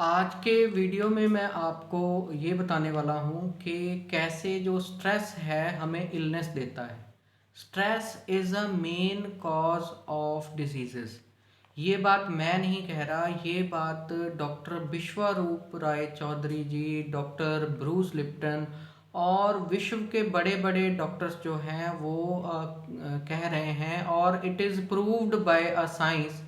आज के वीडियो में मैं आपको ये बताने वाला हूँ कि कैसे जो स्ट्रेस है हमें इलनेस देता है। Stress is a main cause of diseases. ये बात मैं नहीं कह रहा, ये बात डॉक्टर विश्वरूप राय चौधरी जी, डॉक्टर ब्रूस लिप्टन और विश्व के बड़े बड़े डॉक्टर्स जो हैं वो कह रहे हैं, और it is proved bye a science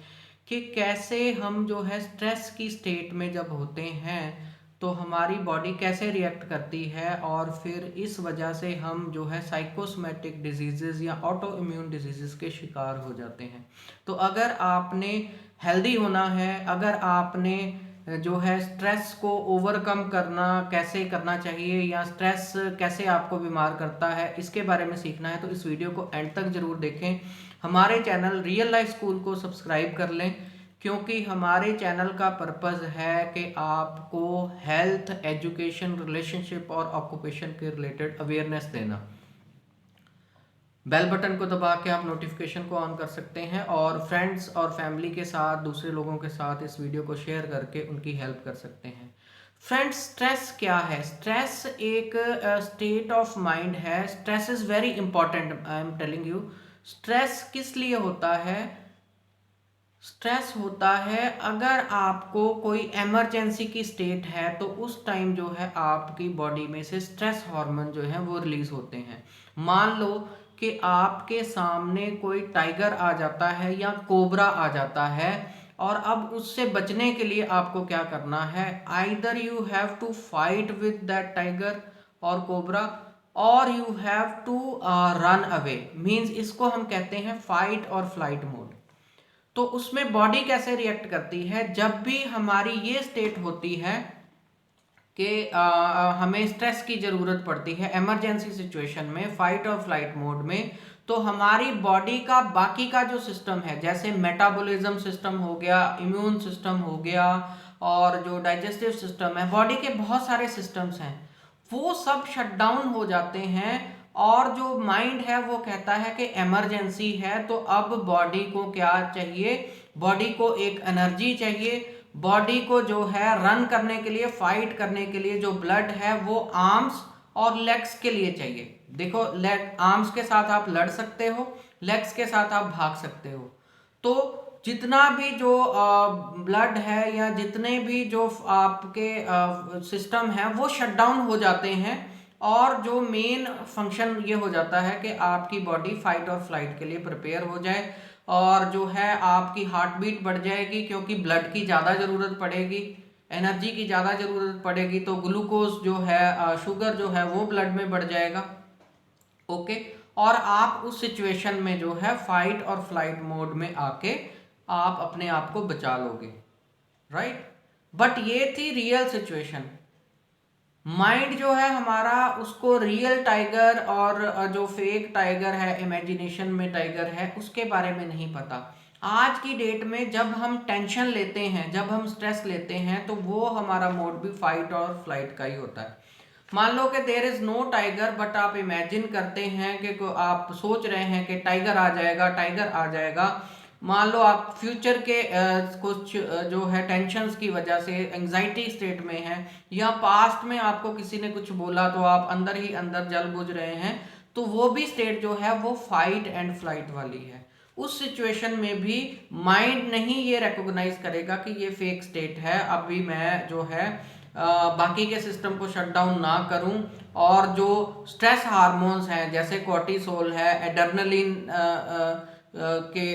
कि कैसे हम जो है स्ट्रेस की स्टेट में जब होते हैं तो हमारी बॉडी कैसे रिएक्ट करती है, और फिर इस वजह से हम जो है साइकोसोमेटिक डिजीजेस या ऑटो इम्यून डिजीजेस के शिकार हो जाते हैं। तो अगर आपने हेल्दी होना है, अगर आपने जो है स्ट्रेस को ओवरकम करना कैसे करना चाहिए या स्ट्रेस कैसे आपको बीमार करता है, इसके बारे में सीखना है तो इस वीडियो को एंड तक जरूर देखें। हमारे चैनल रियल लाइफ स्कूल को सब्सक्राइब कर लें, क्योंकि हमारे चैनल का पर्पस है कि आपको हेल्थ, एजुकेशन, रिलेशनशिप और ऑक्यूपेशन के रिलेटेड अवेयरनेस देना। बेल बटन को दबा के आप नोटिफिकेशन को ऑन कर सकते हैं और फ्रेंड्स और फैमिली के साथ, दूसरे लोगों के साथ इस वीडियो को शेयर करके उनकी हेल्प कर सकते हैं। फ्रेंड्स, स्ट्रेस क्या है? स्ट्रेस एक स्टेट ऑफ माइंड है। Stress is very important, I am telling you. Stress किस लिए होता है? स्ट्रेस होता है अगर आपको कोई इमरजेंसी की स्टेट है तो उस टाइम जो है आपकी बॉडी में से स्ट्रेस हार्मोन जो है वो रिलीज होते हैं। मान लो कि आपके सामने कोई टाइगर आ जाता है या कोबरा आ जाता है, और अब उससे बचने के लिए आपको क्या करना है? Either you have to fight with that tiger और कोबरा, और you have to run away. Means इसको हम कहते हैं फाइट और फ्लाइट मोड। तो उसमें बॉडी कैसे रिएक्ट करती है जब भी हमारी ये स्टेट होती है कि हमें स्ट्रेस की ज़रूरत पड़ती है इमरजेंसी सिचुएशन में, फाइट और फ्लाइट मोड में। तो हमारी बॉडी का बाकी का जो सिस्टम है, जैसे मेटाबॉलिज्म सिस्टम हो गया, इम्यून सिस्टम हो गया, और जो डाइजेस्टिव सिस्टम है, बॉडी के बहुत सारे सिस्टम्स हैं, वो सब शट डाउन हो जाते हैं। और जो माइंड है वो कहता है कि इमरजेंसी है, तो अब बॉडी को क्या चाहिए? बॉडी को एक एनर्जी चाहिए। बॉडी को जो है रन करने के लिए, फाइट करने के लिए जो ब्लड है वो आर्म्स और लेग्स के लिए चाहिए। देखो, लेग आर्म्स के साथ आप लड़ सकते हो, लेग्स के साथ आप भाग सकते हो। तो जितना भी जो ब्लड है या जितने भी जो आपके सिस्टम है वो शट डाउन हो जाते हैं, और जो मेन फंक्शन ये हो जाता है कि आपकी बॉडी फाइट और फ्लाइट के लिए प्रिपेयर हो जाए, और जो है आपकी हार्ट बीट बढ़ जाएगी, क्योंकि ब्लड की ज़्यादा ज़रूरत पड़ेगी, एनर्जी की ज़्यादा ज़रूरत पड़ेगी, तो ग्लूकोज जो है, शुगर जो है वो ब्लड में बढ़ जाएगा। ओके, और आप उस सिचुएशन में जो है फाइट और फ्लाइट मोड में आके आप अपने आप को बचा लोगे, राइट। बट ये थी रियल सिचुएशन। माइंड जो है हमारा, उसको रियल टाइगर और जो फेक टाइगर है, इमेजिनेशन में टाइगर है, उसके बारे में नहीं पता। आज की डेट में जब हम टेंशन लेते हैं, जब हम स्ट्रेस लेते हैं, तो वो हमारा मोड भी फाइट और फ्लाइट का ही होता है। मान लो कि there is no tiger, but आप इमेजिन करते हैं कि आप सोच रहे हैं कि टाइगर आ जाएगा, टाइगर आ जाएगा। मान लो आप फ्यूचर के कुछ जो है टेंशन्स की वजह से एंजाइटी स्टेट में हैं, या पास्ट में आपको किसी ने कुछ बोला तो आप अंदर ही अंदर जल बुझ रहे हैं, तो वो भी स्टेट जो है वो फाइट एंड फ्लाइट वाली है। उस सिचुएशन में भी माइंड नहीं ये रिकॉग्नाइज करेगा कि ये फेक स्टेट है, अभी मैं जो है बाकी के सिस्टम को शट डाउन ना करूं, और जो स्ट्रेस हार्मोन्स हैं जैसे कोर्टिसोल है, एड्रेनलिन के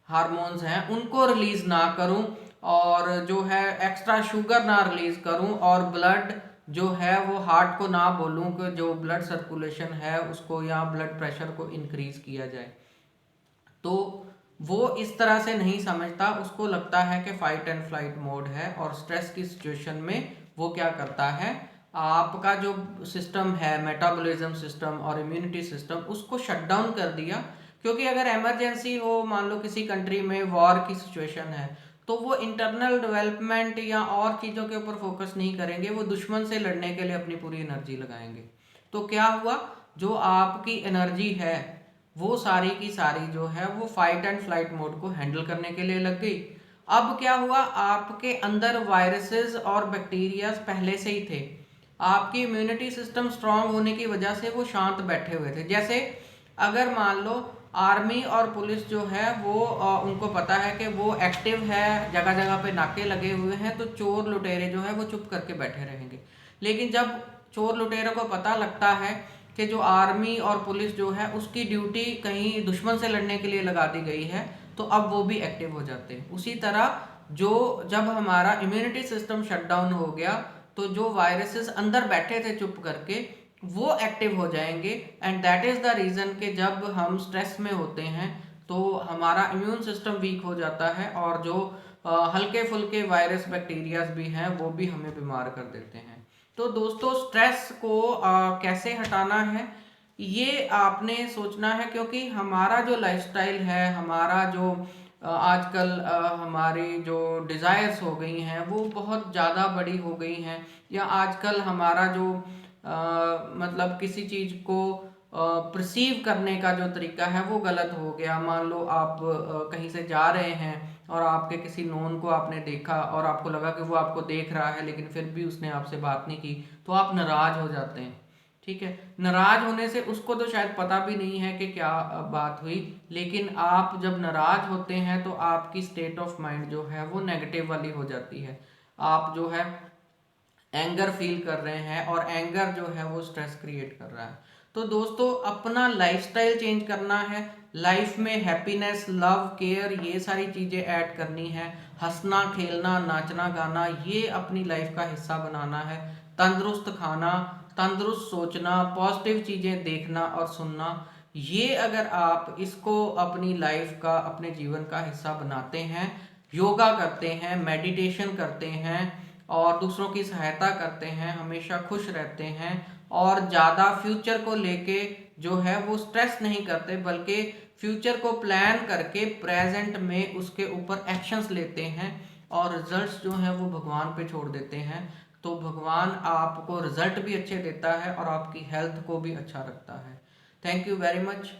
हार्मोन्स हैं, उनको रिलीज ना करूं, और जो है एक्स्ट्रा शुगर ना रिलीज करूं, और ब्लड जो है वो हार्ट को ना बोलूं कि जो ब्लड सर्कुलेशन है उसको या ब्लड प्रेशर को इंक्रीज किया जाए। तो वो इस तरह से नहीं समझता, उसको लगता है कि फाइट एंड फ्लाइट मोड है, और स्ट्रेस की सिचुएशन में वो क्या करता है, आपका जो सिस्टम है, मेटाबॉलिज्म सिस्टम और इम्यूनिटी सिस्टम, उसको शट डाउन कर दिया। क्योंकि अगर इमरजेंसी हो, मान लो किसी कंट्री में वॉर की सिचुएशन है, तो वो इंटरनल डेवलपमेंट या और चीज़ों के ऊपर फोकस नहीं करेंगे, वो दुश्मन से लड़ने के लिए अपनी पूरी एनर्जी लगाएंगे। तो क्या हुआ, जो आपकी एनर्जी है वो सारी की सारी जो है वो फाइट एंड फ्लाइट मोड को हैंडल करने के लिए लग गई, अब क्या हुआ, आपके अंदर वायरसेस और बैक्टीरिया पहले से ही थे, आपकी इम्यूनिटी सिस्टम स्ट्रांग होने की वजह से वो शांत बैठे हुए थे। जैसे अगर मान लो आर्मी और पुलिस जो है वो उनको पता है कि वो एक्टिव है, जगह जगह पे नाके लगे हुए हैं, तो चोर लुटेरे जो है वो चुप करके बैठे रहेंगे। लेकिन जब चोर लुटेरों को पता लगता है कि जो आर्मी और पुलिस जो है उसकी ड्यूटी कहीं दुश्मन से लड़ने के लिए लगा दी गई है, तो अब वो भी एक्टिव हो जाते हैं। उसी तरह जो जब हमारा इम्यूनिटी सिस्टम शट डाउन हो गया, तो जो वायरसेस अंदर बैठे थे चुप करके वो एक्टिव हो जाएंगे। And that is the reason कि जब हम स्ट्रेस में होते हैं तो हमारा इम्यून सिस्टम वीक हो जाता है, और जो हल्के फुल्के वायरस बैक्टीरियाज भी हैं वो भी हमें बीमार कर देते हैं। तो दोस्तों, स्ट्रेस को कैसे हटाना है ये आपने सोचना है, क्योंकि हमारा जो लाइफस्टाइल है, हमारा जो आजकल हमारी जो डिज़ायर्स हो गई हैं वो बहुत ज़्यादा बड़ी हो गई हैं, या आजकल हमारा जो मतलब किसी चीज़ को परसीव करने का जो तरीका है वो गलत हो गया। मान लो आप कहीं से जा रहे हैं और आपके किसी नोन को आपने देखा और आपको लगा कि वो आपको देख रहा है, लेकिन फिर भी उसने आपसे बात नहीं की, तो आप नाराज़ हो जाते हैं। ठीक है, नाराज होने से उसको तो शायद पता भी नहीं है कि क्या बात हुई, लेकिन आप जब नाराज होते हैं तो आपकी स्टेट ऑफ माइंड जो है वो नेगेटिव वाली हो जाती है। आप जो है एंगर फील कर रहे हैं, और एंगर जो है वो स्ट्रेस क्रिएट कर रहा है। तो दोस्तों, अपना लाइफस्टाइल चेंज करना है, लाइफ में हैप्पीनेस, लव, केयर, ये सारी चीज़ें ऐड करनी है। हंसना, खेलना, नाचना, गाना, ये अपनी लाइफ का हिस्सा बनाना है। तंदुरुस्त खाना, तंदुरुस्त सोचना, पॉजिटिव चीज़ें देखना और सुनना, ये अगर आप इसको अपनी लाइफ का, अपने जीवन का हिस्सा बनाते हैं, योगा करते हैं, मेडिटेशन करते हैं और दूसरों की सहायता करते हैं, हमेशा खुश रहते हैं और ज़्यादा फ्यूचर को लेके जो है वो स्ट्रेस नहीं करते, बल्कि फ्यूचर को प्लान करके प्रेजेंट में उसके ऊपर एक्शंस लेते हैं और रिजल्ट्स जो हैं वो भगवान पे छोड़ देते हैं, तो भगवान आपको रिजल्ट भी अच्छे देता है और आपकी हेल्थ को भी अच्छा रखता है। Thank you very much.